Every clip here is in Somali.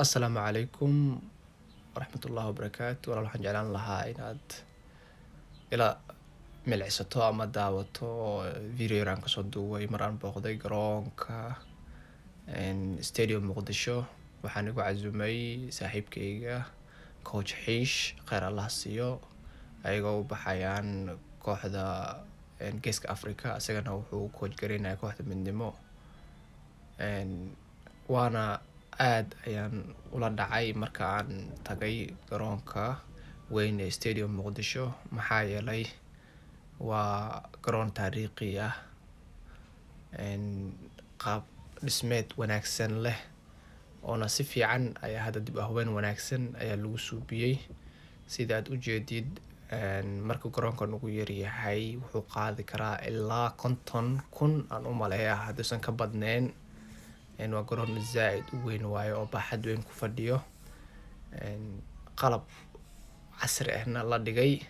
السلام عليكم ورحمة الله وبركاته. والله waxaan jeclaan lahaa inaad ila milicsato ama daawato video yar aan kasoo duubay mar aan booqday garoonka stadium muqdisho. waxaan igu cazumay saaxiibkayga coach xiish khayr allah siiyo, ayagoo u baxayaan kooxda geeska africa, isagana wuxuu coach gareynaya kooxda midnimo. waana aad ayaan ula dhacay marka aan tagay garoonka weyn ee stadium muqdisho, maxaa yeelay waa garoon taariikhi ah, qaab dhismeed wanaagsan leh, oona si fiican ayaa hadda dib ahweyn wanaagsan ayaa lagu suubiyey. sida aad u jeedid marka garoonkan ugu yaryahay wuxuu qaadi karaa ilaa 50,000 aan u maleeya hadduusan ka badnayn. waa garoon zaaid u weyn waayo oo baaxad weyn ku fadhiyo, qalab casri ahna la dhigay.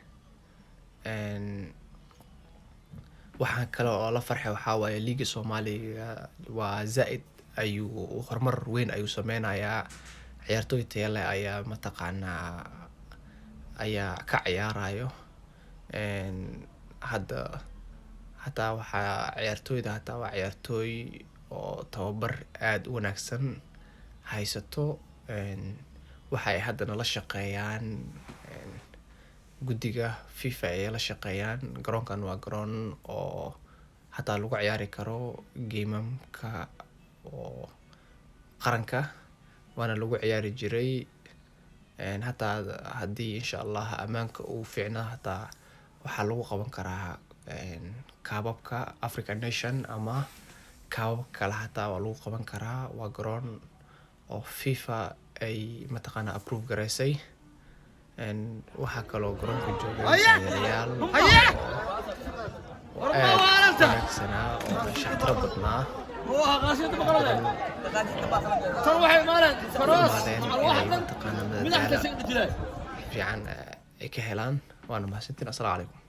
waxaan kale oo la farxay waxaa waaye liiga Soomaaliga waa zaaid ayuu horumar weyn ayuu sameynayaa. ciyaartooy tayo leh ayaa mataqaanaa ayaa ka ciyaarayo. hadda hataa waxaa ciyaartooyda waa ciyaartooy oo tababar aad u wanaagsan haysato. waxay haddana la shaqeeyaan guddiga FIFA ay la shaqeeyaan. garoonkan waa garoon oo hataa lagu ciyaari karo geemamka oo qaranka, waana lagu ciyaari jiray. hataa haddii insha allah ammaanka uu fiicnaa hataa waxaa lagu qaban karaa kaababka African Nation ama kaabab kale hataa waa lagu qaban karaa. waa garoon oo FIFA ay mataqaana approve gareysay. waxaa kaloo garoonka jooga taageerayaal oo aad wanaagsanaa oo shactiro badnaa, mataqaana madadaalo fiican ay ka helaan. waana mahadsantiin. assalaamu calaykum.